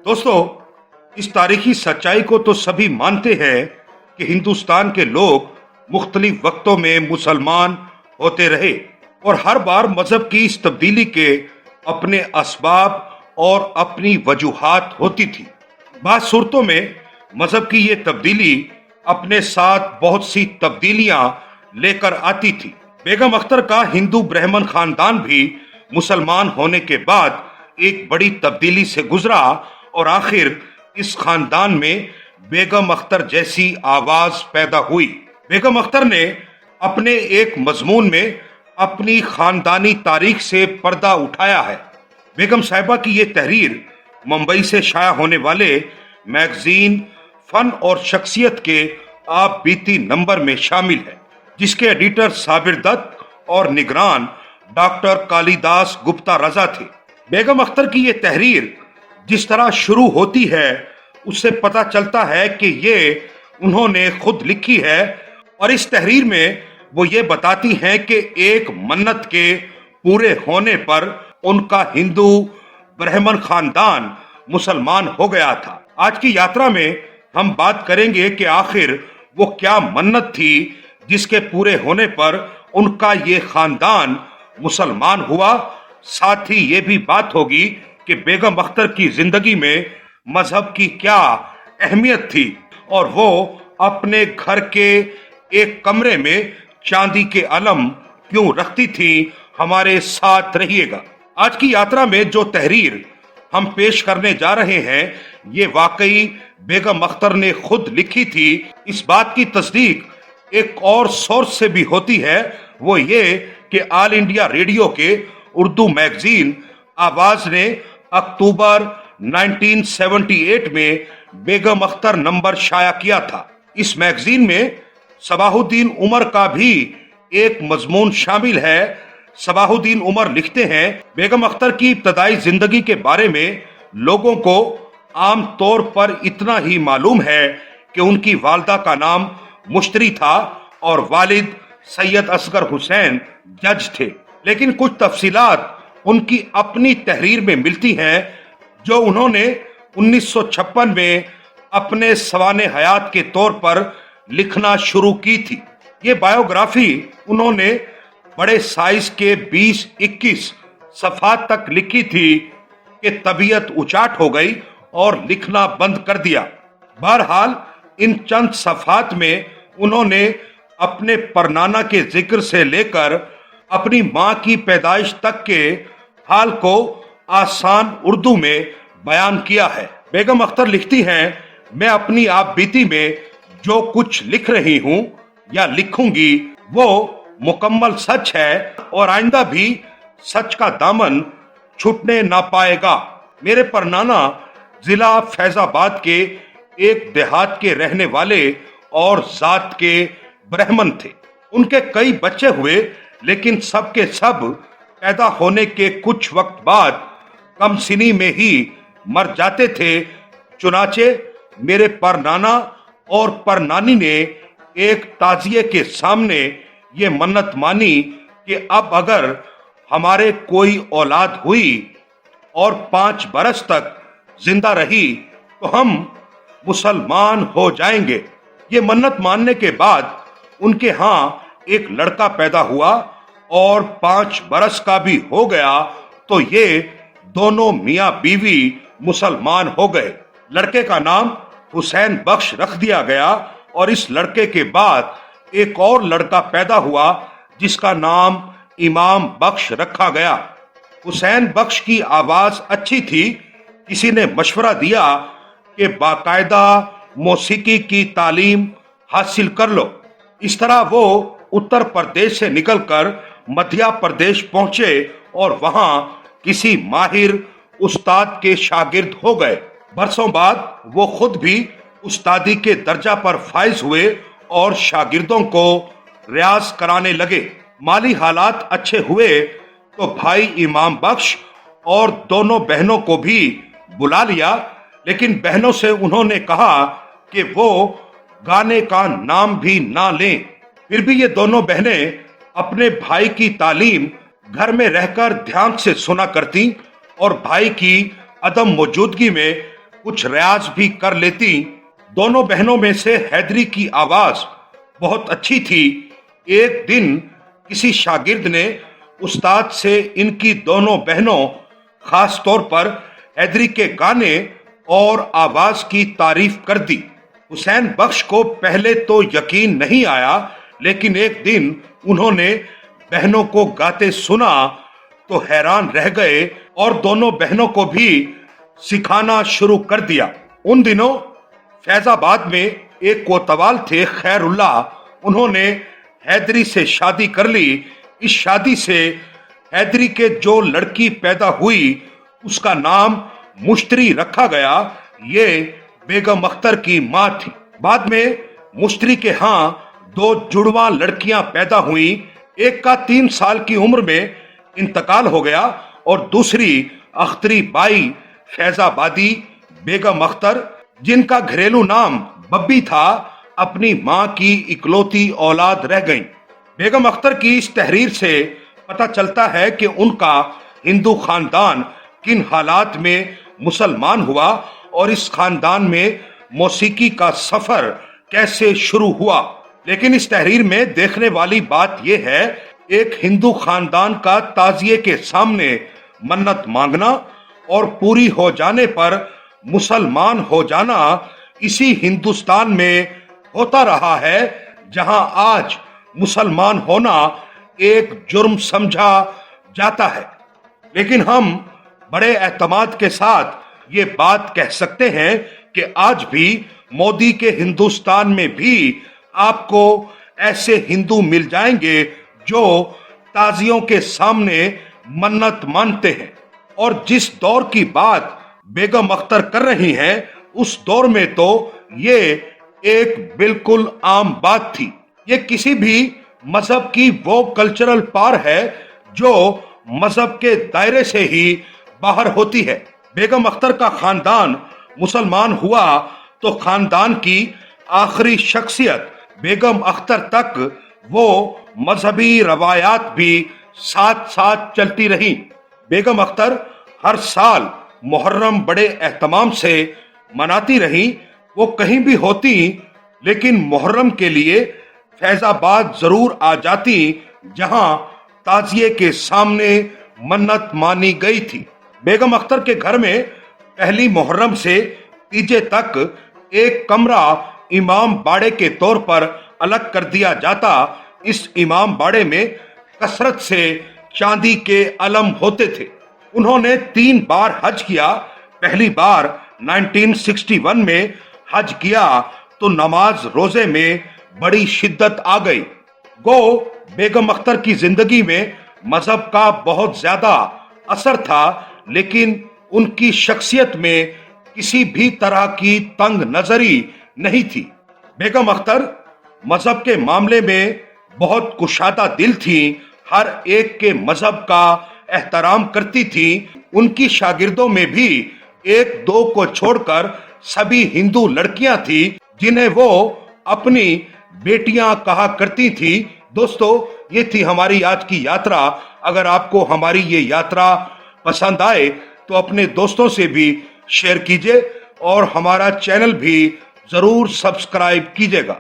दोस्तों, इस तारीखी सच्चाई को तो सभी मानते हैं कि हिंदुस्तान के लोग मुख्तलिफ वक्तों में मुसलमान होते रहे और हर बार मजहब की इस तब्दीली के अपने असबाब और अपनी वजूहात होती थी। बात सूरतों में मजहब की ये तब्दीली अपने साथ बहुत सी तब्दीलियां लेकर आती थी। बेगम अख्तर का हिंदू ब्राह्मण खानदान भी मुसलमान होने के बाद एक बड़ी तब्दीली से गुजरा और आखिर इस खानदान में बेगम अख्तर जैसी आवाज पैदा हुई। बेगम अख्तर ने अपने एक मजमून में अपनी खानदानी तारीख से पर्दा उठाया है। बेगम साहिबा की ये तहरीर मुंबई से शाया होने वाले मैगजीन फन और शख्सियत के आप बीती नंबर में शामिल है, जिसके एडिटर साबिर दत्त और निगरान डॉक्टर कालिदास गुप्ता रजा थे। बेगम अख्तर की ये तहरीर जिस तरह शुरू होती है उससे पता चलता है कि ये उन्होंने खुद लिखी है और इस तहरीर में वो ये बताती हैं कि एक मन्नत के पूरे होने पर उनका हिंदू ब्राह्मण खानदान मुसलमान हो गया था। आज की यात्रा में हम बात करेंगे कि आखिर वो क्या मन्नत थी जिसके पूरे होने पर उनका ये खानदान मुसलमान हुआ। साथ ही ये भी बात होगी कि बेगम अख्तर की जिंदगी में मजहब की क्या अहमियत थी और वो अपने घर के एक कमरे में चांदी के अलम क्यों रखती थी। हमारे साथ रहिएगा। आज की यात्रा में जो तहरीर हम पेश करने जा रहे हैं ये वाकई बेगम अख्तर ने खुद लिखी थी। इस बात की तस्दीक एक और सोर्स से भी होती है, वो ये कि ऑल इंडिया रेडियो के उर्दू मैगजीन आवाज ने अक्टूबर 1978 में बेगम अख्तर नंबर शाया किया था। इस मैगजीन में सबाहुद्दीन उमर का भी एक मजमून शामिल है। सबाहुद्दीन उमर लिखते हैं, बेगम अख्तर की इब्तदाई जिंदगी के बारे में लोगों को आम तौर पर इतना ही मालूम है कि उनकी वालदा का नाम मुश्तरी था और वालिद सैयद असगर हुसैन जज थे, लेकिन कुछ तफसीलात उनकी अपनी तहरीर में मिलती हैं जो उन्होंने 1956 में अपने सवाने हयात के तौर पर लिखना शुरू की थी। ये बायोग्राफी उन्होंने बड़े साइज के 20-21 सफात तक लिखी थी कि तबीयत उचाट हो गई और लिखना बंद कर दिया। बहरहाल इन चंद सफात में उन्होंने अपने परनाना के जिक्र से लेकर अपनी माँ की पैदाइश तक के हाल को आसान उर्दू में बयान किया है। बेगम अख्तर लिखती हैं, मैं अपनी आप बीती में जो कुछ लिख रही हूँ या लिखूंगी वो मुकम्मल सच है और आइंदा भी सच का दामन छूटने ना पाएगा। मेरे परनाना जिला फैजाबाद के एक देहात के रहने वाले और जात के ब्राह्मण थे। उनके कई बच्चे हुए, लेकिन सब के सब पैदा होने के कुछ वक्त बाद कमसिनी में ही मर जाते थे। चुनाचे मेरे परनाना और परनानी ने एक ताजिए के सामने ये मन्नत मानी कि अब अगर हमारे कोई औलाद हुई और 5 बरस तक जिंदा रही तो हम मुसलमान हो जाएंगे। ये मन्नत मानने के बाद उनके यहाँ एक लड़का पैदा हुआ और 5 बरस का भी हो गया तो ये दोनों मियाँ बीवी मुसलमान हो गए। लड़के का नाम हुसैन बख्श रख दिया गया और इस लड़के के बाद एक और लड़का पैदा हुआ जिसका नाम इमाम बख्श रखा गया। हुसैन बख्श की आवाज अच्छी थी। किसी ने मशवरा दिया कि बाकायदा मौसीकी की तालीम हासिल कर लो। इस तरह वो उत्तर प्रदेश से निकलकर मध्य प्रदेश पहुंचे और वहां किसी माहिर उस्ताद के शागिर्द हो गए। बरसों बाद वो खुद भी उस्तादी के दर्जा पर फाइज हुए और शागिर्दों को रियाज कराने लगे। माली हालात अच्छे हुए तो भाई इमाम बख्श और दोनों बहनों को भी बुला लिया, लेकिन बहनों से उन्होंने कहा कि वो गाने का नाम भी ना लें। फिर भी ये दोनों बहनें अपने भाई की तालीम घर में रहकर ध्यान से सुना करती और भाई की अदम मौजूदगी में कुछ रियाज भी कर लेती। दोनों बहनों में से हैदरी की आवाज बहुत अच्छी थी। एक दिन किसी शागिर्द ने उस्ताद से इनकी दोनों बहनों, खास तौर पर हैदरी के गाने और आवाज की तारीफ कर दी। हुसैन बख्श को पहले तो यकीन नहीं आया, लेकिन एक दिन उन्होंने बहनों को गाते सुना तो हैरान रह गए और दोनों बहनों को भी सिखाना शुरू कर दिया। उन दिनों फैजाबाद में एक कोतवाल थे खैरुल्ला, उन्होंने हैदरी से शादी कर ली। इस शादी से हैदरी के जो लड़की पैदा हुई उसका नाम मुश्तरी रखा गया। ये बेगम अख्तर की मां थी। बाद में मुश्तरी के यहाँ 2 जुड़वा लड़कियां पैदा हुई। एक का 3 साल की उम्र में इंतकाल हो गया और दूसरी अख्तरी बाई फैजाबादी बेगम अख्तर, जिनका घरेलू नाम बब्बी था, अपनी मां की इकलौती औलाद रह गईं। बेगम अख्तर की इस तहरीर से पता चलता है कि उनका हिंदू खानदान किन हालात में मुसलमान हुआ और इस खानदान में मौसीकी का सफर कैसे शुरू हुआ। लेकिन इस तहरीर में देखने वाली बात यह है, एक हिंदू खानदान का ताजिए के सामने मन्नत मांगना और पूरी हो जाने पर मुसलमान हो जाना इसी हिंदुस्तान में होता रहा है, जहां आज मुसलमान होना एक जुर्म समझा जाता है। लेकिन हम बड़े एतमाद के साथ ये बात कह सकते हैं कि आज भी मोदी के हिंदुस्तान में भी आपको ऐसे हिंदू मिल जाएंगे जो ताजियों के सामने मन्नत मानते हैं। और जिस दौर की बात बेगम अख्तर कर रही हैं, उस दौर में तो ये एक बिल्कुल आम बात थी। ये किसी भी मजहब की वो कल्चरल पार है जो मजहब के दायरे से ही बाहर होती है। बेगम अख्तर का खानदान मुसलमान हुआ तो खानदान की आखिरी शख्सियत बेगम अख्तर तक वो मजहबी रवायात भी साथ साथ चलती रही। बेगम अख्तर हर साल मुहर्रम बड़े एहतमाम से मनाती रही। वो कहीं भी होती लेकिन मुहर्रम के लिए फैजाबाद जरूर आ जाती, जहां ताजिए के सामने मन्नत मानी गई थी। बेगम अख्तर के घर में पहली मुहर्रम से तीजे तक एक कमरा इमाम बाड़े के तौर पर अलग कर दिया जाता। इस इमाम बाड़े में कसरत से चांदी के अलम होते थे। उन्होंने 3 बार हज किया। पहली बार 1961 में हज किया तो नमाज रोजे में बड़ी शिद्दत आ गई। गो बेगम अख्तर की जिंदगी में मजहब का बहुत ज्यादा असर था, लेकिन उनकी शख्सियत में किसी भी तरह की तंग नजरी नहीं थी। बेगम अख्तर मजहब के मामले में बहुत कुशादा दिल थी, हर एक के मजहब का एहतराम करती थी। उनकी शागिर्दों में भी 1-2 को छोड़कर सभी हिंदू लड़कियां थी जिन्हें वो अपनी बेटियां कहा करती थी। दोस्तों, ये थी हमारी आज की यात्रा। अगर आपको हमारी ये यात्रा पसंद आए तो अपने दोस्तों से भी शेयर कीजिए और हमारा चैनल भी जरूर सब्सक्राइब कीजिएगा।